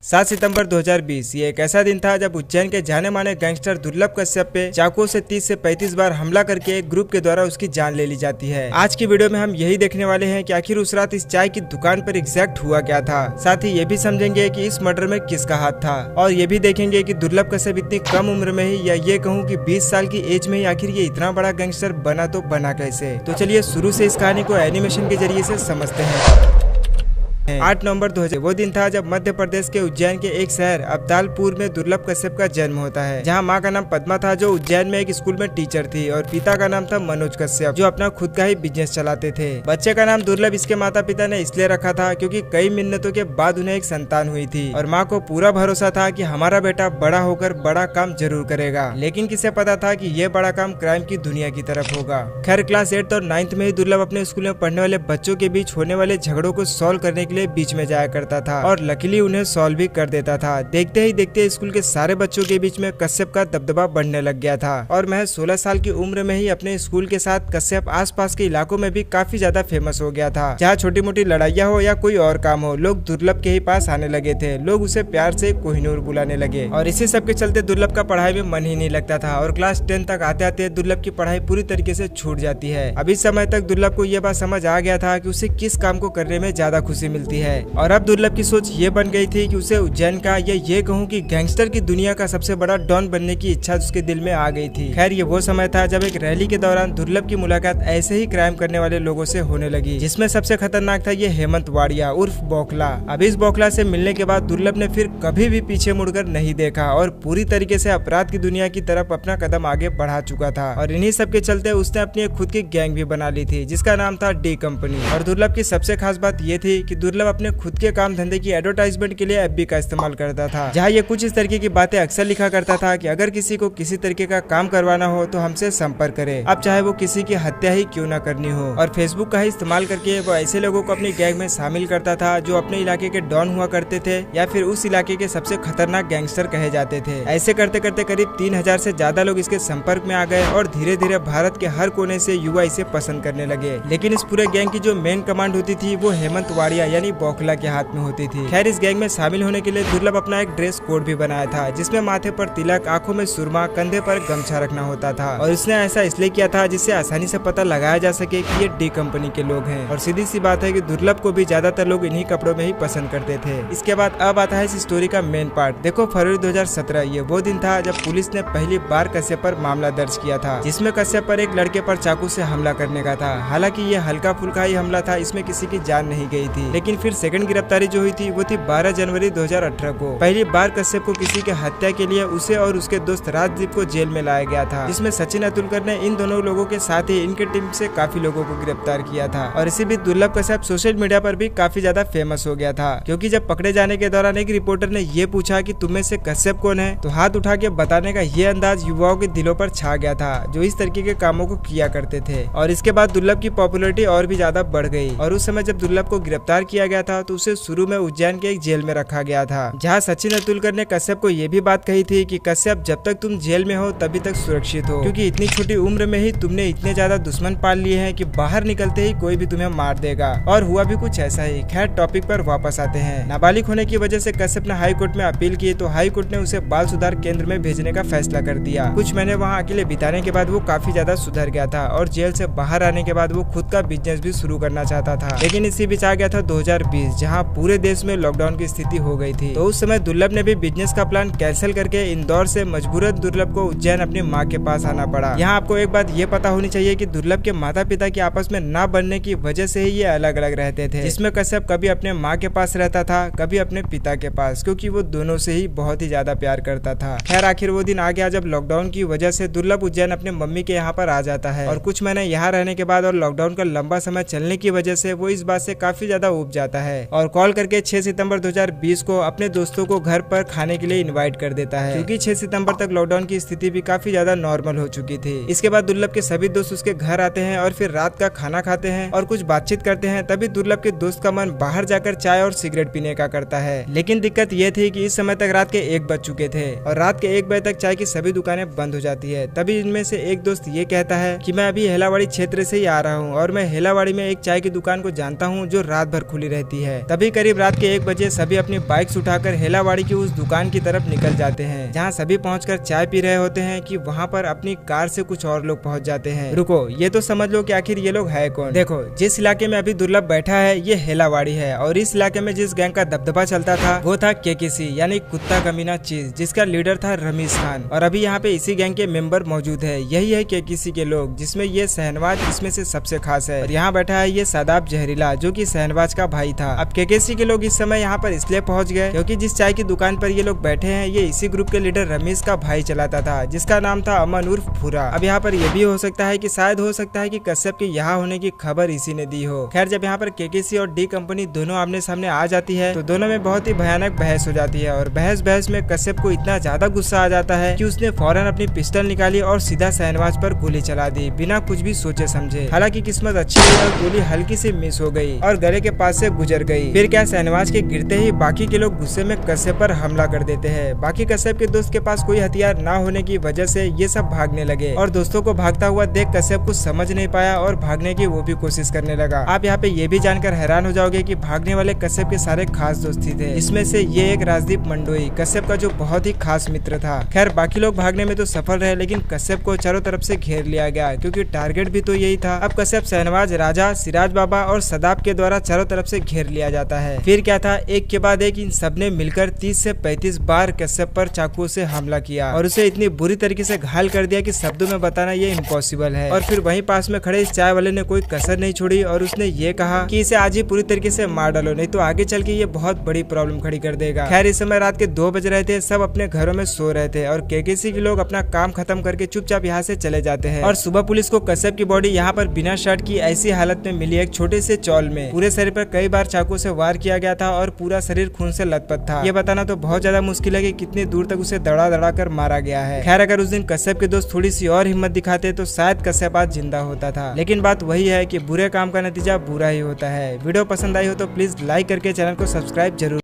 7 सितंबर 2020 ये एक ऐसा दिन था जब उज्जैन के जाने माने गैंगस्टर दुर्लभ कश्यप पे चाकू से 30 से 35 बार हमला करके एक ग्रुप के द्वारा उसकी जान ले ली जाती है। आज की वीडियो में हम यही देखने वाले हैं कि आखिर उस रात इस चाय की दुकान पर एग्जैक्ट हुआ क्या था। साथ ही ये भी समझेंगे कि इस मर्डर में किसका हाथ था और ये भी देखेंगे कि दुर्लभ कश्यप इतनी कम उम्र में ही या ये कहूँ कि 20 साल की एज में ही आखिर ये इतना बड़ा गैंगस्टर बना तो बना कैसे। तो चलिए शुरू से इस कहानी को एनिमेशन के जरिए से समझते हैं। 8 नवंबर 2000 वो दिन था जब मध्य प्रदेश के उज्जैन के एक शहर अब्दालपुर में दुर्लभ कश्यप का जन्म होता है, जहां मां का नाम पद्मा था जो उज्जैन में एक स्कूल में टीचर थी और पिता का नाम था मनोज कश्यप जो अपना खुद का ही बिजनेस चलाते थे। बच्चे का नाम दुर्लभ इसके माता पिता ने इसलिए रखा था क्योंकि कई मिन्नतों के बाद उन्हें एक संतान हुई थी और माँ को पूरा भरोसा था कि हमारा बेटा बड़ा होकर बड़ा काम जरूर करेगा। लेकिन किसे पता था कि ये बड़ा काम क्राइम की दुनिया की तरफ होगा। खैर क्लास 8 और 9th में ही दुर्लभ अपने स्कूल में पढ़ने वाले बच्चों के बीच होने वाले झगड़ों को सॉल्व करने के लिए बीच में जाया करता था और लकीली उन्हें सॉल्व भी कर देता था। देखते ही देखते स्कूल के सारे बच्चों के बीच में कश्यप का दबदबा बढ़ने लग गया था और महज 16 साल की उम्र में ही अपने स्कूल के साथ कश्यप आसपास के इलाकों में भी काफी ज्यादा फेमस हो गया था। जहाँ छोटी मोटी लड़ाइयाँ हो या कोई और काम हो, लोग दुर्लभ के ही पास आने लगे थे। लोग उसे प्यार से कोहिनूर बुलाने लगे और इसी सब के चलते दुर्लभ का पढ़ाई में मन ही नहीं लगता था और क्लास 10 तक आते आते दुर्लभ की पढ़ाई पूरी तरीके से छूट जाती है। अब इस समय तक दुर्लभ को यह बात समझ आ गया था कि उसे किस काम को करने में ज्यादा खुशी मिलती है और अब दुर्लभ की सोच ये बन गई थी कि उसे उज्जैन का या ये कहूँ कि गैंगस्टर की दुनिया का सबसे बड़ा डॉन बनने की इच्छा उसके दिल में आ गई थी। खैर ये वो समय था जब एक रैली के दौरान दुर्लभ की मुलाकात ऐसे ही क्राइम करने वाले लोगों से होने लगी, जिसमें सबसे खतरनाक था ये हेमंत वाड़िया उर्फ बौखला। अब इस बौखला से मिलने के बाद दुर्लभ ने फिर कभी भी पीछे मुड़कर नहीं देखा और पूरी तरीके से अपराध की दुनिया की तरफ अपना कदम आगे बढ़ा चुका था और इन्हीं सब के चलते उसने अपनी एक खुद की गैंग भी बना ली थी जिसका नाम था डी कंपनी। और दुर्लभ की सबसे खास बात ये थी कि दुर्लभ अपने खुद के काम धंधे की एडवर्टाइजमेंट के लिए एफबी का इस्तेमाल करता था, जहाँ ये कुछ इस तरीके की बातें अक्सर लिखा करता था कि अगर किसी को किसी तरीके का काम करवाना हो तो हमसे संपर्क करे, अब चाहे वो किसी की हत्या ही क्यों न करनी हो। और फेसबुक का ही इस्तेमाल करके वो ऐसे लोगों को अपनी गैंग में शामिल करता था जो अपने इलाके के डॉन हुआ करते थे या फिर उस इलाके के सबसे खतरनाक गैंगस्टर कहे जाते थे। ऐसे करते करते करीब 3000 से ज्यादा लोग इसके संपर्क में आ गए और धीरे धीरे भारत के हर कोने से युवा इसे पसंद करने लगे। लेकिन इस पूरे गैंग की जो मेन कमांड होती थी वो हेमंत वाड़िया यानी बौखला के हाथ में होती थी। खैर इस गैंग में शामिल होने के लिए दुर्लभ अपना एक ड्रेस कोड भी बनाया था जिसमें माथे पर तिलक, आंखों में सुरमा, कंधे पर गमछा रखना होता था और इसने ऐसा इसलिए किया था जिससे आसानी से पता लगाया जा सके कि ये डी कंपनी के लोग हैं। और सीधी सी बात है कि दुर्लभ को भी ज्यादातर लोग इन्हीं कपड़ों में ही पसंद करते थे। इसके बाद अब आता है इस स्टोरी का मेन पार्ट। देखो फरवरी 2017 ये वो दिन था जब पुलिस ने पहली बार कश्यप पर मामला दर्ज किया था, जिसमें कश्यप पर एक लड़के पर चाकू से हमला करने का था। हालांकि ये हल्का फुल्का ही हमला था, इसमें किसी की जान नहीं गई थी। लेकिन फिर सेकंड गिरफ्तारी जो हुई थी वो थी 12 जनवरी 2018 को। पहली बार कश्यप को किसी के हत्या के लिए उसे और उसके दोस्त राजदीप को जेल में लाया गया था, जिसमें सचिन अतुलकर ने इन दोनों लोगों के साथ ही इनके टीम से काफी लोगों को गिरफ्तार किया था। और इसी बीच दुर्लभ कश्यप सोशल मीडिया पर भी काफी ज्यादा फेमस हो गया था, क्योंकि जब पकड़े जाने के दौरान एक रिपोर्टर ने ये पूछा कि तुम में से कश्यप कौन है, तो हाथ उठा के बताने का ये अंदाज युवाओं के दिलों पर छा गया था जो इस तरीके के कामों को किया करते थे। और इसके बाद दुर्लभ की पॉपुलैरिटी और भी ज्यादा बढ़ गई और उस समय जब दुर्लभ को गिरफ्तार किया गया था तो उसे शुरू में उज्जैन के एक जेल में रखा गया था, जहाँ सचिन अतुलकर ने कश्यप को ये भी बात कही थी कि कश्यप जब तक तुम जेल में हो तभी तक सुरक्षित हो, क्योंकि इतनी छोटी उम्र में ही तुमने इतने ज्यादा दुश्मन पाल लिए हैं कि बाहर निकलते ही कोई भी तुम्हें मार देगा। और हुआ भी कुछ ऐसा ही। खैर टॉपिक पर वापस आते हैं। नाबालिग होने की वजह से कश्यप ने हाई कोर्ट में अपील की तो हाई कोर्ट ने उसे बाल सुधार केंद्र में भेजने का फैसला कर दिया। कुछ महीने वहाँ अकेले बिताने के बाद वो काफी ज्यादा सुधर गया था और जेल से बाहर आने के बाद वो खुद का बिजनेस भी शुरू करना चाहता था। लेकिन इसी बीच आ गया था 2020, जहाँ पूरे देश में लॉकडाउन की स्थिति हो गई थी। तो उस समय दुर्लभ ने भी बिजनेस का प्लान कैंसिल करके इंदौर से मजबूरन दुर्लभ को उज्जैन अपनी माँ के पास आना पड़ा। यहाँ आपको एक बात ये पता होनी चाहिए कि दुर्लभ के माता पिता के आपस में ना बनने की वजह से ही ये अलग अलग रहते थे, जिसमें कश्यप कभी अपने माँ के पास रहता था, कभी अपने पिता के पास, क्योंकि वो दोनों से ही बहुत ही ज्यादा प्यार करता था। खैर आखिर वो दिन आ गया जब लॉकडाउन की वजह से दुर्लभ उज्जैन अपने मम्मी के यहाँ पर आ जाता है और कुछ महीने यहाँ रहने के बाद और लॉकडाउन का लंबा समय चलने की वजह से वो इस बात से काफी ज्यादा ऊब जाता है और कॉल करके 6 सितंबर 2020 को अपने दोस्तों को घर पर खाने के लिए इनवाइट कर देता है, क्योंकि 6 सितंबर तक लॉकडाउन की स्थिति भी काफी ज्यादा नॉर्मल हो चुकी थी। इसके बाद दुर्लभ के सभी दोस्त उसके घर आते हैं और फिर रात का खाना खाते हैं और कुछ बातचीत करते हैं। तभी दुर्लभ के दोस्त का मन बाहर जाकर चाय और सिगरेट पीने का करता है। लेकिन दिक्कत ये थी कि इस समय तक रात के 1 बज चुके थे और रात के 1 बजे तक चाय की सभी दुकानें बंद हो जाती है। तभी इनमें से एक दोस्त ये कहता है कि मैं अभी हेलावाड़ी क्षेत्र से ही आ रहा हूँ और मैं हेलावाड़ी में एक चाय की दुकान को जानता हूँ जो रात भर खुली रहती है। तभी करीब रात के 1 बजे सभी अपनी बाइक्स उठाकर हेलावाड़ी की उस दुकान की तरफ निकल जाते हैं, जहाँ सभी पहुंचकर चाय पी रहे होते हैं कि वहाँ पर अपनी कार से कुछ और लोग पहुँच जाते हैं। रुको, ये तो समझ लो कि आखिर ये लोग है कौन। देखो, जिस इलाके में अभी दुर्लभ बैठा है ये हेलावाड़ी है, और इस इलाके में जिस गैंग का दबदबा चलता था वो था केकेसी यानी कुत्ता कमीना चीज, जिसका लीडर था रमीज खान। और अभी यहाँ पे इसी गैंग के मेंबर मौजूद है। यही है केकेसी के लोग, जिसमें ये शहनवाज इसमें से सबसे खास है। और यहाँ बैठा है ये सादाब जहरीला, जो कि शहनवाज का भाई था। अब केकेसी के लोग इस समय यहाँ पर इसलिए पहुंच गए क्योंकि जिस चाय की दुकान पर ये लोग बैठे हैं ये इसी ग्रुप के लीडर रमीज का भाई चलाता था, जिसका नाम था अमन उर्फ भूरा। अब यहाँ पर यह भी हो सकता है कि शायद हो सकता है कि कश्यप के यहाँ होने की खबर इसी ने दी हो। खैर, जब यहाँ पर केकेसी और डी कंपनी दोनों आमने सामने आ जाती है तो दोनों में बहुत ही भयानक बहस हो जाती है। और बहस में कश्यप को इतना ज्यादा गुस्सा आ जाता है कि उसने फौरन अपनी पिस्टल निकाली और सीधा शहनवाज पर गोली चला दी, बिना कुछ भी सोचे समझे। हालांकि किस्मत अच्छी है और गोली हल्की से मिस हो गई और गले के पास से गुजर गई। फिर क्या, शहनवाज के गिरते ही बाकी के लोग गुस्से में कश्यप पर हमला कर देते हैं। बाकी कश्यप के दोस्त के पास कोई हथियार न होने की वजह से ये सब भागने लगे, और दोस्तों को भागता हुआ देख कश्यप कुछ समझ नहीं पाया और भागने की वो भी कोशिश करने लगा। आप यहाँ पे ये भी जानकर हैरान हो जाओगे कि भागने वाले कश्यप के सारे खास दोस्त थे। इसमें से ये एक राजदीप मंडोई, कश्यप का जो बहुत ही खास मित्र था। खैर, बाकी लोग भागने में तो सफल रहे, लेकिन कश्यप को चारों तरफ से घेर लिया गया, क्योंकि टारगेट भी तो यही था। अब कश्यप शहनवाज, राजा, सिराज बाबा और सदाब के द्वारा चारों तरफ से घेर लिया जाता है। फिर क्या था, एक के बाद एक इन सबने मिलकर 30 से 35 बार कश्यप पर चाकू से हमला किया और उसे इतनी बुरी तरीके से घायल कर दिया कि शब्दों में बताना ये इम्पॉसिबल है। और फिर वहीं पास में खड़े इस चाय वाले ने कोई कसर नहीं छोड़ी और उसने ये कहा कि इसे आज ही पूरी तरीके से मार डालो, नहीं तो आगे चल के ये बहुत बड़ी प्रॉब्लम खड़ी कर देगा। खैर, इस समय रात के 2 बज रहे थे, सब अपने घरों में सो रहे थे और केकेसी के लोग अपना काम खत्म करके चुपचाप यहाँ से चले जाते हैं। और सुबह पुलिस को कश्यप की बॉडी यहाँ पर बिना शर्ट की ऐसी हालत में मिली, एक छोटे से चौल में। पूरे शरीर पर कई बार चाकू से वार किया गया था और पूरा शरीर खून से लथपथ था। ये बताना तो बहुत ज्यादा मुश्किल है कि कितनी दूर तक उसे दड़ा दड़ा कर मारा गया है। खैर, अगर उस दिन कश्यप के दोस्त थोड़ी सी और हिम्मत दिखाते तो शायद कश्यप आज जिंदा होता था। लेकिन बात वही है कि बुरे काम का नतीजा बुरा ही होता है। वीडियो पसंद आई हो तो प्लीज लाइक करके चैनल को सब्सक्राइब जरूर